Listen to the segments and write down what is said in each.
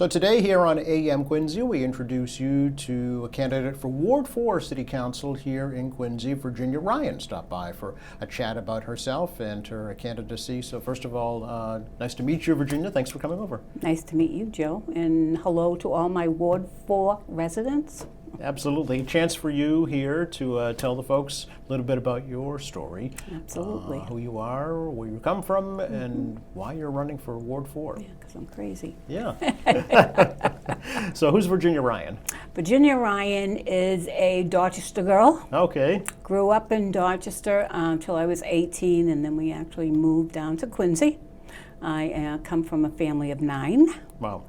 So today here on AM Quincy, we introduce you to a candidate for Ward 4 City Council here in Quincy. Virginia Ryan stopped by for a chat about herself and her candidacy. So first of all, nice to meet you, Virginia. Thanks for coming over. Nice to meet you, Joe, and hello to all my Ward 4 residents. Absolutely. A chance for you here to tell the folks a little bit about your story. Absolutely. Who you are, where you come from, and why you're running for Ward 4. Yeah, because I'm crazy. Yeah. So who's Virginia Ryan? Virginia Ryan is a Dorchester girl. Okay. Grew up in Dorchester until I was 18, and then we actually moved down to Quincy. I come from a family of 9. Wow.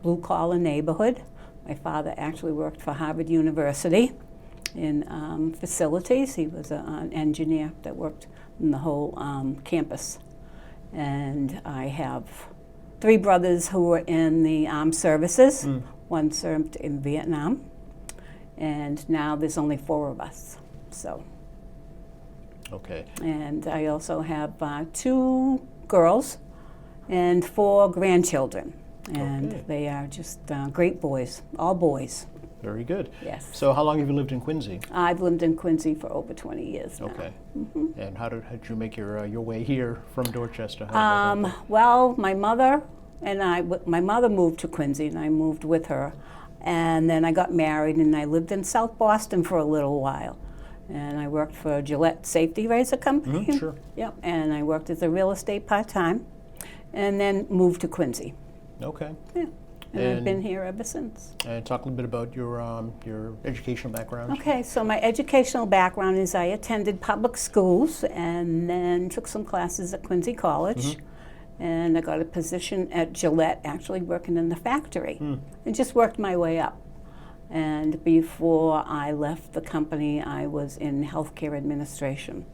Blue-collar neighborhood. My father actually worked for Harvard University in facilities. He was an engineer that worked in the whole campus. And I have 3 brothers who were in the armed services. One served in Vietnam. And now there's only 4 of us. So. Okay. And I also have 2 girls and 4 grandchildren. And Okay. they are just great boys, all boys. Very good. Yes. So how long have you lived in Quincy? I've lived in Quincy for over 20 years now. Okay. And how did you make your way here from Dorchester? How did that happen? Well, my mother moved to Quincy, and I moved with her. And then I got married, and I lived in South Boston for a little while. And I worked for Gillette Safety Razor Company. Sure. Yep. And I worked as a real estate part-time, and then moved to Quincy. Okay. Yeah. And I've been here ever since. And talk a little bit about your educational background. Okay, so my educational background is I attended public schools and then took some classes at Quincy College. And I got a position at Gillette, actually working in the factory. And just worked my way up. And before I left the company, I was in healthcare administration.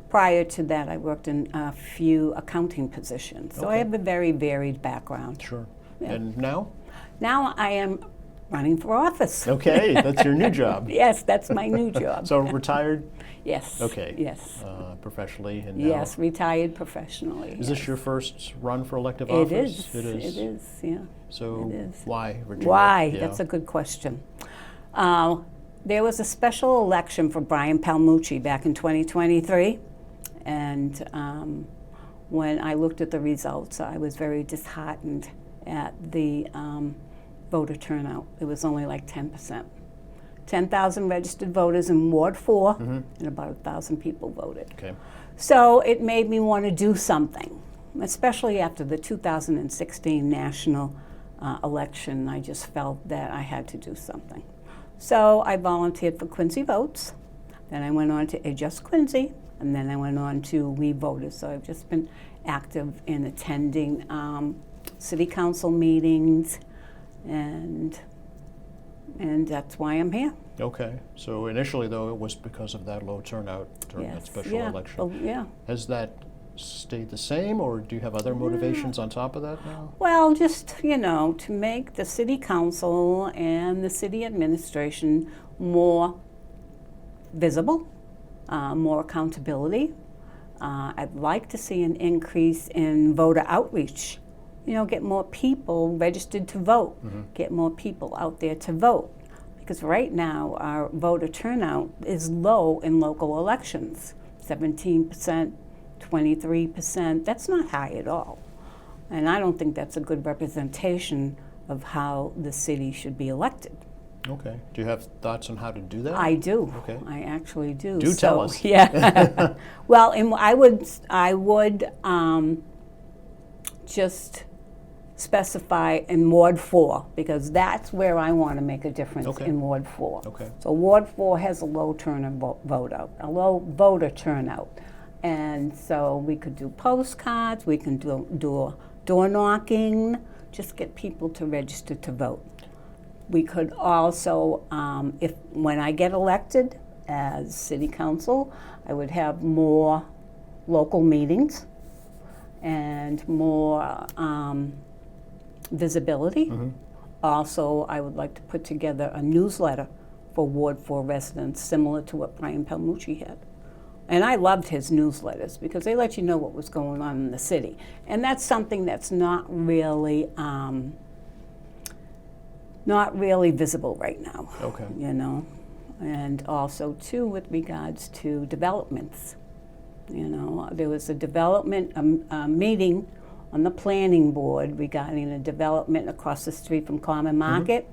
Prior to that, I worked in a few accounting positions. So I have a very varied background. Sure. Yeah. And now? Now I am running for office. Okay, that's your new job. Yes, that's my new job. So retired? Yes. Okay. Yes. Professionally and now. Yes, retired professionally. Is this your first run for elective It office? is. It is. It is, yeah. So It is. why, Virginia? Why? Yeah. That's a good question. There was a special election for Brian Palmucci back in 2023. And when I looked at the results, I was very disheartened at the voter turnout. It was only like 10%. 10,000 registered voters in Ward 4, and about 1,000 people voted. Okay. So it made me want to do something, especially after the 2016 national election. I just felt that I had to do something. So I volunteered for Quincy Votes. Then I went on to Adjust Quincy, and then I went on to We Voters. So I've just been active in attending city council meetings, and that's why I'm here. Okay. So initially, though, it was because of that low turnout during that special election. Oh, yeah. Has that stayed the same, or do you have other motivations on top of that now? Well, just, to make the city council and the city administration more visible, more accountability. I'd like to see an increase in voter outreach. Get more people registered to vote, get more people out there to vote. Because right now, our voter turnout is low in local elections, 17%, 23%. That's not high at all. And I don't think that's a good representation of how the city should be elected. Okay. Do you have thoughts on how to do that? I do. Okay. I actually do. Do tell us. Yeah. Well, and I would just specify in Ward 4, because that's where I want to make a difference in Ward 4. Okay. So Ward 4 has a low low voter turnout. And so we could do postcards, we can do door knocking, just get people to register to vote. We could also, when I get elected as city council, I would have more local meetings and more visibility. Also, I would like to put together a newsletter for Ward 4 residents, similar to what Brian Palmucci had. And I loved his newsletters because they let you know what was going on in the city. And that's something that's not really not really visible right now. Okay. You know, and also too with regards to developments. You know, there was a development meeting on the planning board regarding a development across the street from Common Market.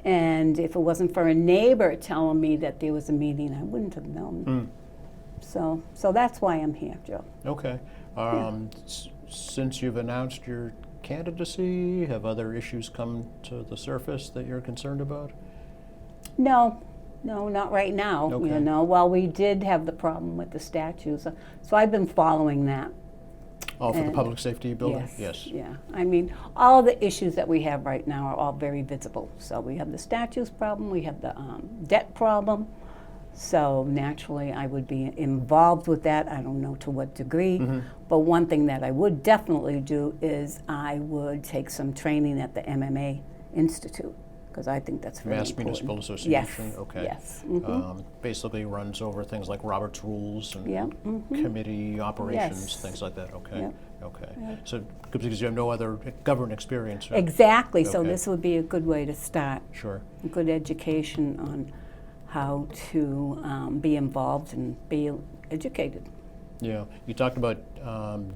And if it wasn't for a neighbor telling me that there was a meeting, I wouldn't have known. So that's why I'm here, Joe. Okay. Since you've announced your candidacy, have other issues come to the surface that you're concerned about? No, not right now. Okay. You know, well, we did have the problem with the statues, so I've been following that. Oh, for the And- public safety building? Yes. Yeah. I mean, all the issues that we have right now are all very visible. So we have the statues problem, we have the debt problem. So naturally, I would be involved with that. I don't know to what degree. But one thing that I would definitely do is I would take some training at the MMA Institute, because I think that's very Mass important. Municipal Association? Yes. Okay. Yes. Basically runs over things like Robert's Rules and Yeah. committee operations, Yes. things like that. Okay. Yep. Okay. So, because you have no other government experience, right? Exactly. So Okay. this would be a good way to start. Sure. A good education on how to be involved and be educated. Yeah. You talked about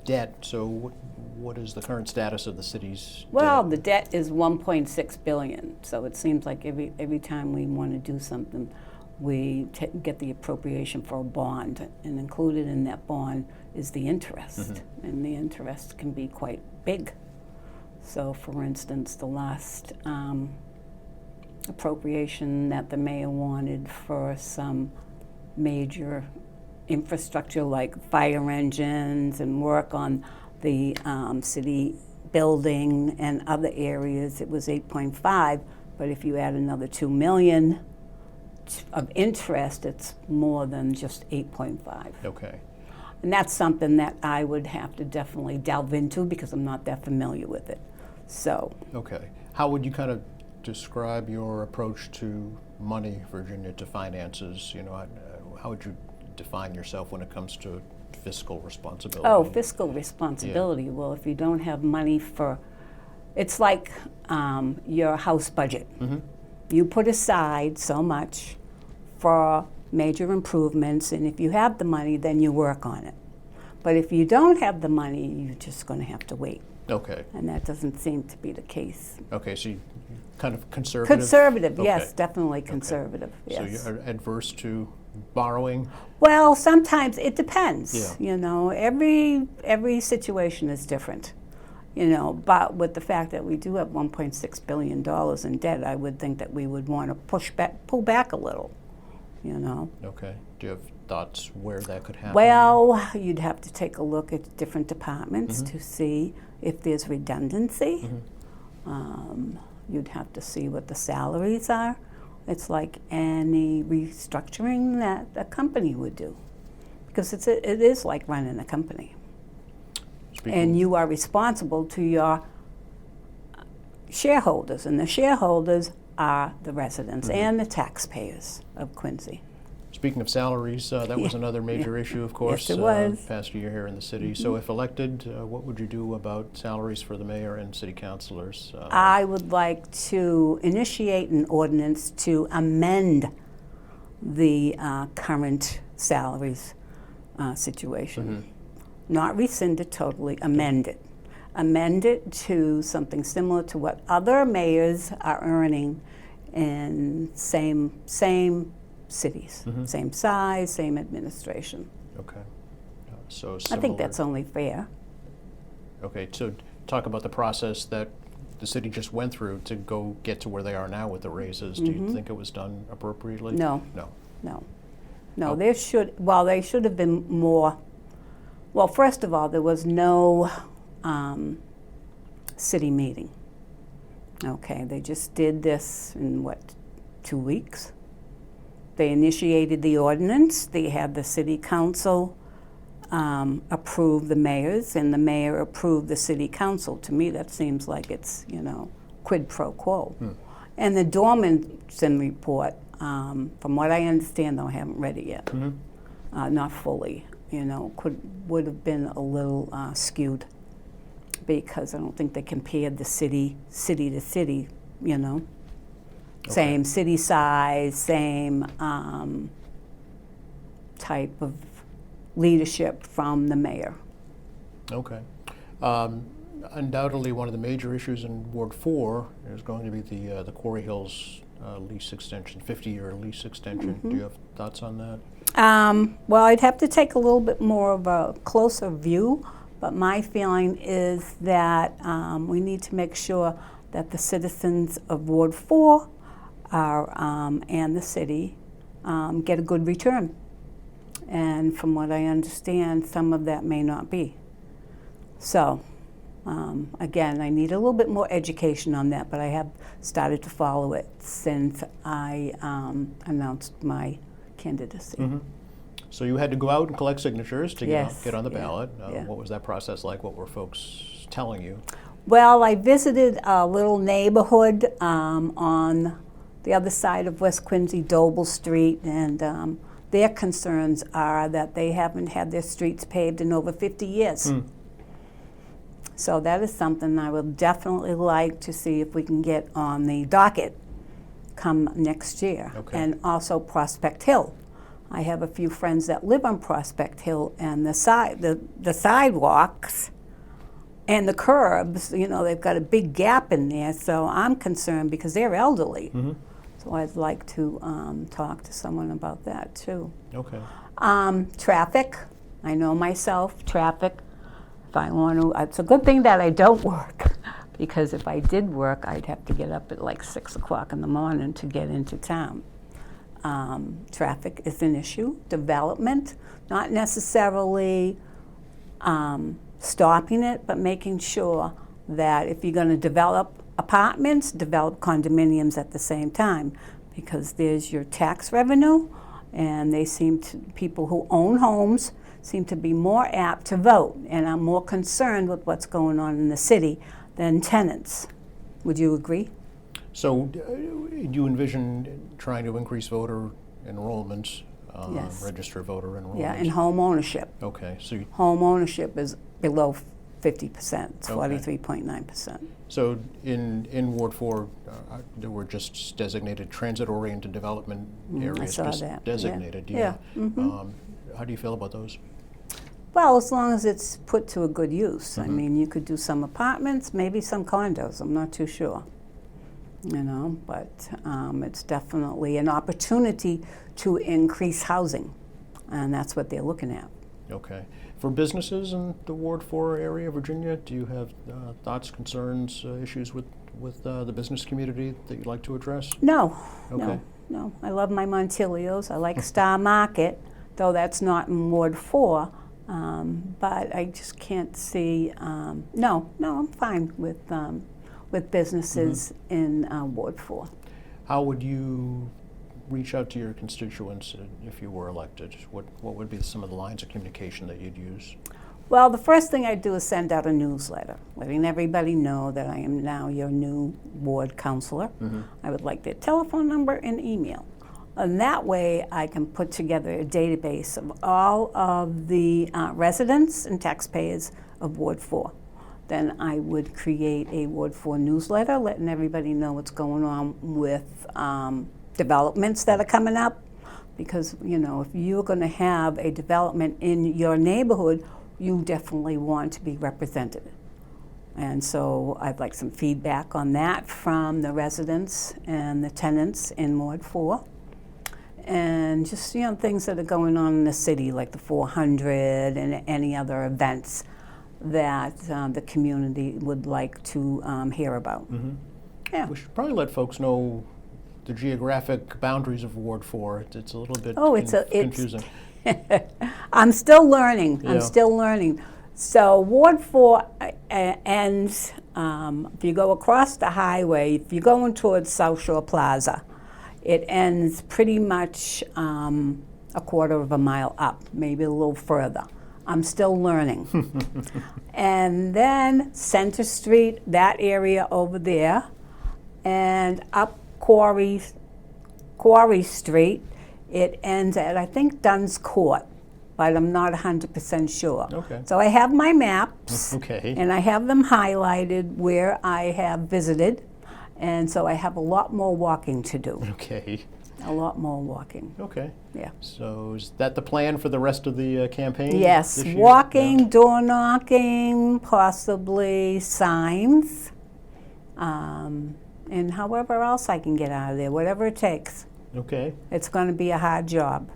debt. So, what is the current status of the city's Well, debt? the debt is 1.6 billion. So it seems like every time we want to do something, we get the appropriation for a bond, and included in that bond is the interest, and the interest can be quite big. So, for instance, the last appropriation that the mayor wanted for some major infrastructure like fire engines and work on the city building and other areas, it was 8.5, but if you add another 2 million of interest, it's more than just 8.5. Okay. And that's something that I would have to definitely delve into because I'm not that familiar with it. So, Okay. How would you kind of describe your approach to money, Virginia, to finances? You know, how would you define yourself when it comes to fiscal responsibility? oh, fiscal responsibility. Well, if you don't have money for, it's like your house budget. You put aside so much for major improvements, and if you have the money, then you work on it. But if you don't have the money, you're just going to have to wait. Okay. And that doesn't seem to be the case. Okay, so you kind of conservative? Conservative, Okay. yes, definitely conservative. So Yes. you're adverse to borrowing? Well, sometimes it depends. Yeah. You know, every situation is different. You know, but with the fact that we do have $1.6 billion in debt, I would think that we would want to pull back a little. You know. Okay. Do you have thoughts where that could happen? Well, you'd have to take a look at different departments to see if there's redundancy. You'd have to see what the salaries are. It's like any restructuring that a company would do, because it is like running a company. And you are responsible to your shareholders, and the shareholders are the residents and the taxpayers of Quincy. Speaking of salaries, that was another major issue, of course. Yes, it was. Past year here in the city. So if elected, what would you do about salaries for the mayor and city councilors? I would like to initiate an ordinance to amend the current salaries situation. Not rescind it totally, amend it. Amend it to something similar to what other mayors are earning in same cities, same size, same administration. Okay. So I similar. think that's only fair. Okay, so talk about the process that the city just went through to go get to where they are now with the raises. Do you think it was done appropriately? No. No. No, they should have been more. Well, first of all, there was no city meeting. Okay, they just did this in 2 weeks? They initiated the ordinance, they had the city council approve the mayors, and the mayor approved the city council. To me, that seems like it's, quid pro quo. And the Dormanson report, from what I understand, though I haven't read it yet, not fully, would have been a little skewed, because I don't think they compared the city to city, Same city size, same type of leadership from the mayor. Okay. Undoubtedly, one of the major issues in Ward 4 is going to be the Quarry Hills lease extension, 50-year lease extension. Do you have thoughts on that? Well, I'd have to take a little bit more of a closer view, but my feeling is that we need to make sure that the citizens of Ward 4 are, and the city get a good return. And from what I understand, some of that may not be. So, again, I need a little bit more education on that, but I have started to follow it since I announced my candidacy. Mm-hmm. So you had to go out and collect signatures to Yes, get on the yeah, ballot. yeah. What was that process like? What were folks telling you? Well, I visited a little neighborhood on the other side of West Quincy, Doble Street, and their concerns are that they haven't had their streets paved in over 50 years. So that is something I would definitely like to see if we can get on the docket come next year. Okay. And also Prospect Hill. I have a few friends that live on Prospect Hill, and the sidewalks and the curbs, you know, they've got a big gap in there, so I'm concerned because they're elderly. Mm-hmm. So I'd like to talk to someone about that too. Okay. Traffic, I know myself, traffic. If I want to, it's a good thing that I don't work, because if I did work, I'd have to get up at like 6 o'clock in the morning to get into town. Traffic is an issue. Development, not necessarily stopping it, but making sure that if you're going to develop apartments, develop condominiums at the same time, because there's your tax revenue, and people who own homes seem to be more apt to vote, and I'm more concerned with what's going on in the city than tenants. Would you agree? So you envision trying to increase voter enrollment, Yes. register voter enrollment? Yeah, and home ownership. Okay. Home ownership is below 50%, it's Okay. 43.9%. So in Ward 4, there were just designated transit-oriented development areas. I saw just that, yeah. designated. Yeah. How do you feel about those? Well, as long as it's put to a good use. I Mm-hmm. mean, you could do some apartments, maybe some condos, I'm not too sure. You know, but it's definitely an opportunity to increase housing, and that's what they're looking at. Okay. For businesses in the Ward 4 area, Virginia, do you have thoughts, concerns, issues with the business community that you'd like to address? No, Okay. no. I love my Montilios. I like Star Market, though that's not in Ward 4. But I just can't see. No, I'm fine with businesses in Ward 4. How would you reach out to your constituents if you were elected? What would be some of the lines of communication that you'd use? Well, the first thing I do is send out a newsletter, letting everybody know that I am now your new ward counselor. Mm-hmm. I would like their telephone number and email. And that way I can put together a database of all of the residents and taxpayers of Ward 4. Then I would create a Ward 4 newsletter, letting everybody know what's going on with developments that are coming up. Because, you know, if you're going to have a development in your neighborhood, you definitely want to be represented. And so I'd like some feedback on that from the residents and the tenants in Ward 4. And just, you know, things that are going on in the city, like the 400 and any other events that the community would like to hear about. Mm-hmm. Yeah. We should probably let folks know the geographic boundaries of Ward 4. It's a little bit confusing. I'm still learning. Yeah. I'm still learning. So Ward 4 ends, if you go across the highway, if you're going towards South Shore Plaza, it ends pretty much a quarter of a mile up, maybe a little further. I'm still learning. And then Center Street, that area over there, and up Quarry Street, it ends at, I think, Dunn's Court, but I'm not 100% sure. Okay. So I have my maps, Okay. and I have them highlighted where I have visited, And so I have a lot more walking to do, Okay. a lot more walking, Okay. yeah. So is that the plan for the rest of the campaign? Yes, this year? walking, Yeah. door knocking, possibly signs, and however else I can get out of there, whatever it takes. Okay. It's going to be a hard job.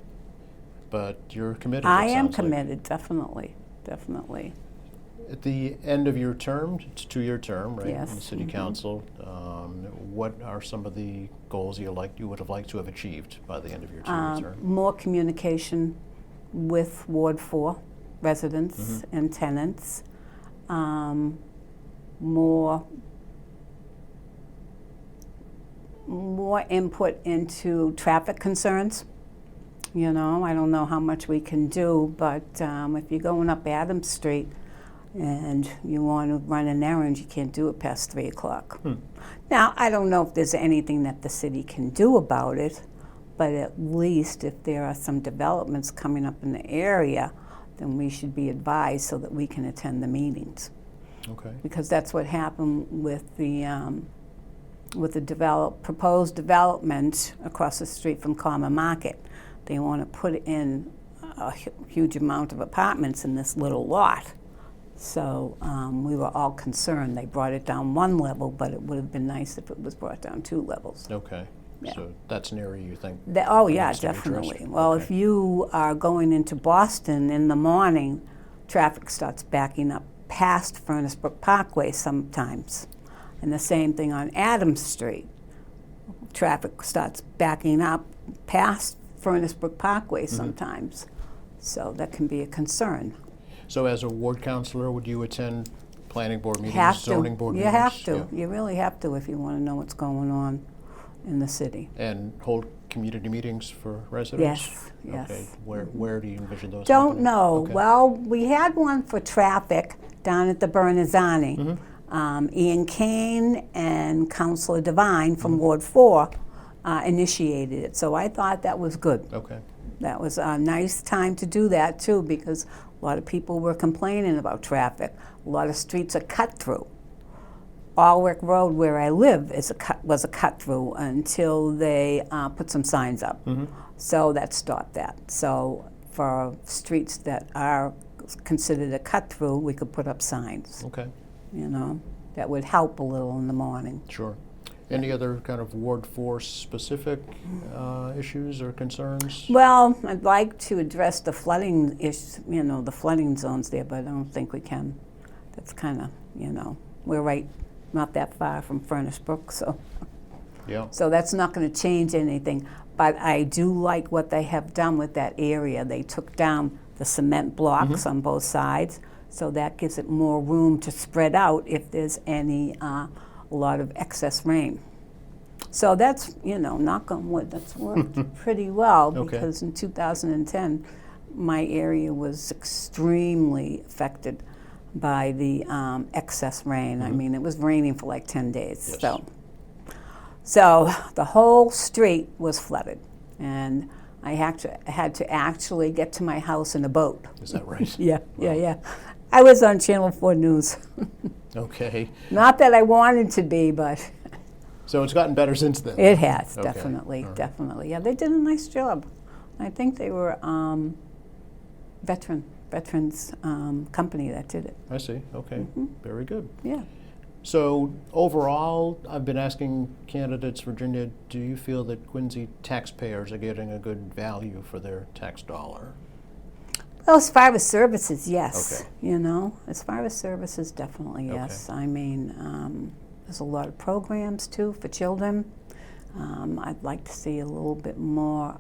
But you're committed. I it am sounds like. committed, definitely, definitely. At the end of your term, it's a 2-year term, right? Yes, In the city council. What are some of the goals you would have liked to have achieved by the end of your 2-year term? More communication with Ward 4 residents Mm-hmm. and tenants. More input into traffic concerns. You know, I don't know how much we can do, but if you're going up Adams Street and you want to run an errand, you can't do it past 3 o'clock. Now, I don't know if there's anything that the city can do about it, but at least if there are some developments coming up in the area, then we should be advised so that we can attend the meetings. Okay. Because that's what happened with the proposed development across the street from Common Market. They want to put in a huge amount of apartments in this little lot. So we were all concerned. They brought it down 1 level, but it would have been nice if it was brought down 2 levels. Okay. Yeah. So that's an area you think. Oh, yeah, needs to be addressed? definitely. Well, if Okay. you are going into Boston in the morning, traffic starts backing up past Furnace Brook Parkway sometimes. And the same thing on Adams Street. Traffic starts backing up past Furnace Brook Parkway sometimes. So that can be a concern. So as a ward councilor, would you attend planning board meetings, Have to. zoning board You meetings? have to. Yeah. You really have to if you want to know what's going on in the city. And hold community meetings for residents? Yes, yes. Okay. Where do you envision those Don't happening? know. Okay. Well, we had one for traffic down at the Bernazani. Ian Kane and Councilor Devine from Ward 4 initiated it, so I thought that was good. Okay. That was a nice time to do that too, because a lot of people were complaining about traffic. A lot of streets are cut through. Alwick Road, where I live, was a cut through until they put some signs up. So that stopped that. So for streets that are considered a cut through, we could put up signs. Okay. You know, that would help a little in the morning. Sure. Any other kind of Ward 4 specific issues or concerns? Well, I'd like to address the flooding the flooding zones there, but I don't think we can. That's kind of, we're not that far from Furnace Brook, so Yeah. that's not going to change anything. But I do like what they have done with that area. They took down the cement blocks on both sides, so that gives it more room to spread out if there's a lot of excess rain. So that's, knock on wood, that's worked pretty well, Okay. because in 2010, my area was extremely affected by the excess rain. I mean, it was raining for like 10 days. Yes. So the whole street was flooded, and I had to actually get to my house in a boat. Is that right? Yeah. I was on Channel 4 News. Okay. Not that I wanted to be, but So it's gotten better since then? it has, Okay. definitely, All right. definitely. Yeah, they did a nice job. I think they were veterans company that did it. I see. Okay. Very good. Yeah. So overall, I've been asking candidates, Virginia, do you feel that Quincy taxpayers are getting a good value for their tax dollar? Well, as far as services, yes. Okay. As far as services, definitely yes. I mean, there's a lot of programs too for children. I'd like to see a little bit more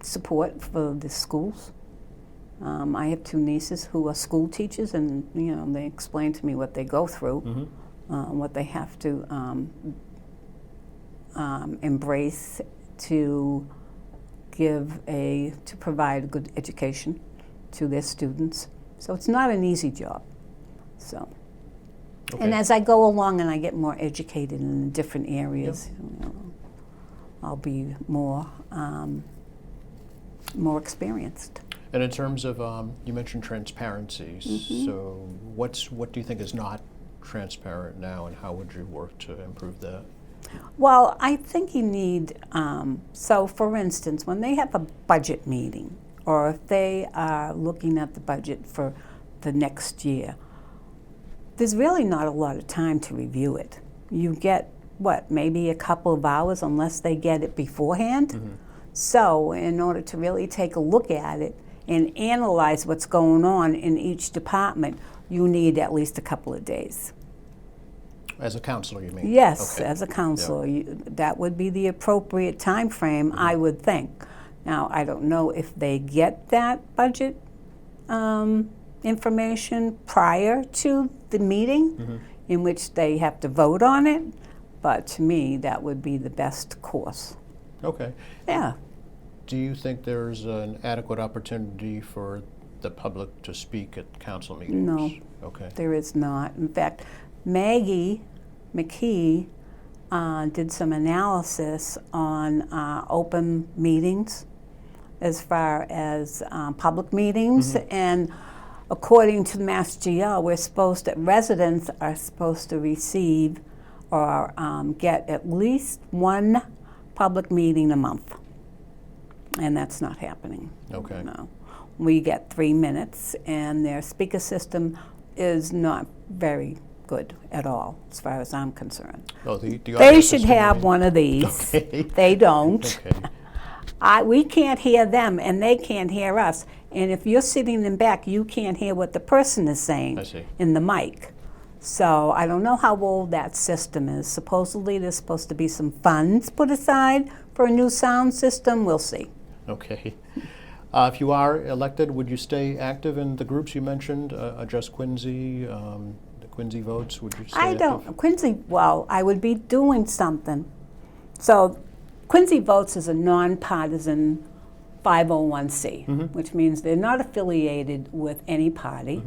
support for the schools. I have 2 nieces who are school teachers, and they explain to me what they go through, what they have to embrace to provide a good education to their students. So it's not an easy job. So, Okay. and as I go along and I get more educated in different areas, I'll be more experienced. And in terms of, you mentioned transparency. So what do you think is not transparent now, and how would you work to improve that? Well, I think you need, so for instance, when they have a budget meeting, or if they are looking at the budget for the next year, there's really not a lot of time to review it. You get, what, maybe a couple of hours unless they get it beforehand? Mm-hmm. So in order to really take a look at it and analyze what's going on in each department, you need at least a couple of days. As a counselor, you mean? Yes, Okay. as a counselor, that would be the appropriate time frame, I would think. Now, I don't know if they get that budget information prior to the meeting in which they have to vote on it, but to me, that would be the best course. Okay. Yeah. Do you think there's an adequate opportunity for the public to speak at council meetings? No. Okay. There is not. In fact, Maggie McKee did some analysis on open meetings as far as public meetings, and according to Mass GL, residents are supposed to receive or get at least one public meeting a month, and that's not happening. Okay. No. We get 3 minutes, and their speaker system is not very good at all, as far as I'm concerned. Oh, the They audio should system, have you mean? one of these. Okay. They don't. Okay. We can't hear them, and they can't hear us. And if you're sitting in back, you can't hear what the person is saying I see. in the mic. So I don't know how old that system is. Supposedly there's supposed to be some funds put aside for a new sound system. We'll see. Okay. If you are elected, would you stay active in the groups you mentioned? Adjust Quincy, the Quincy votes, would you stay I active? don't, Quincy, well, I would be doing something. So Quincy Votes is a nonpartisan 501c, which means they're not affiliated with any party.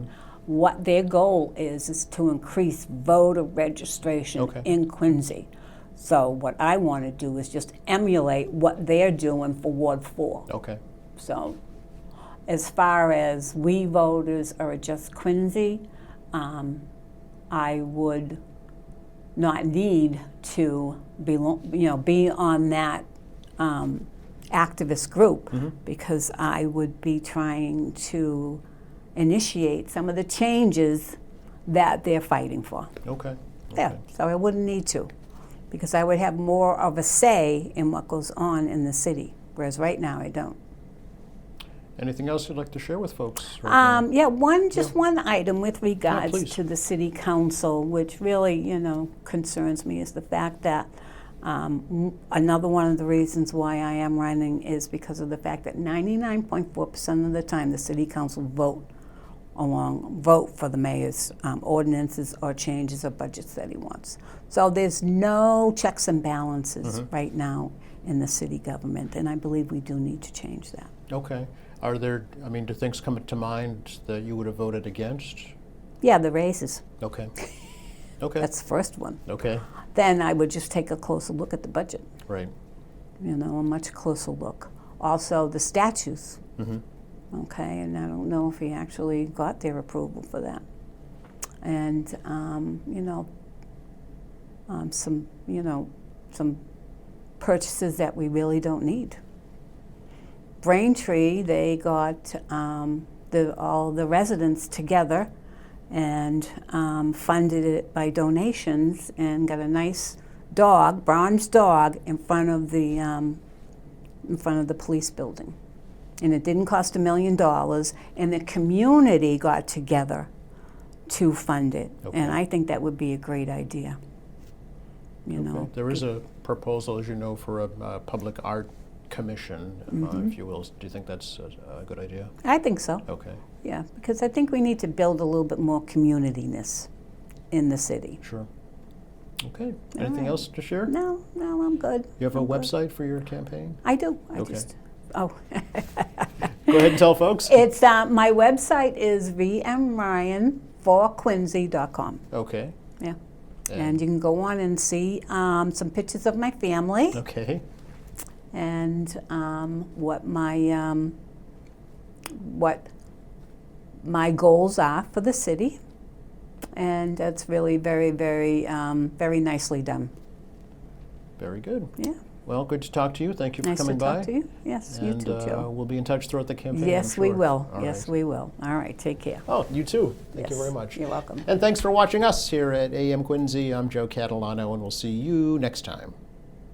What their goal is to increase voter registration Okay. in Quincy. So what I want to do is just emulate what they're doing for Ward 4. Okay. So as far as we voters or just Quincy, I would not need to be on that activist group, because I would be trying to initiate some of the changes that they're fighting for. Okay. Yeah, Okay. so I wouldn't need to, because I would have more of a say in what goes on in the city, whereas right now I don't. Anything else you'd like to share with folks? Right now? Yeah, one item with regards please. to the city council, which really, concerns me, is the fact that another one of the reasons why I am running is because of the fact that 99.4% of the time the city council vote for the mayor's ordinances or changes of budgets that he wants. So there's no checks and balances right now in the city government, and I believe we do need to change that. Okay. Are there, do things come to mind that you would have voted against? Yeah, the raises. Okay. Okay. That's the first one. Okay. Then I would just take a closer look at the budget, Right. a much closer look. Also, the statutes, okay, and I don't know if he actually got their approval for that. And, some purchases that we really don't need. Braintree, they got all the residents together and funded it by donations, and got a nice dog, bronze dog, in front of the police building. And it didn't cost $1 million, and the community got together to fund it. Okay. And I think that would be a great idea. Okay. There is a proposal, as you know, for a public art commission, if you will. Do you think that's a good idea? I think so. Okay. Yeah, because I think we need to build a little bit more community-ness in the city. Sure. Okay. Anything right. else to share? No, I'm good. You have a I'm good. website for your campaign? I do. Okay. Oh. Go ahead and tell folks. It's my website is vmryan4quincy.com. Okay. Yeah. And you can go on and see some pictures of my family Okay. and what my goals are for the city. and that's really very, very, very nicely done. Very good. Yeah. Well, good to talk to you. Thank you for Nice to coming by. talk to you. Yes, you And too, Joe. we'll be in touch throughout the campaign. Yes, I'm we sure. will. All Yes, right. we will. All right, take care. Oh, you too. Thank you Yes, very much. You're welcome. And thanks for watching us here at AM Quincy. I'm Joe Catalano, and we'll see you next time.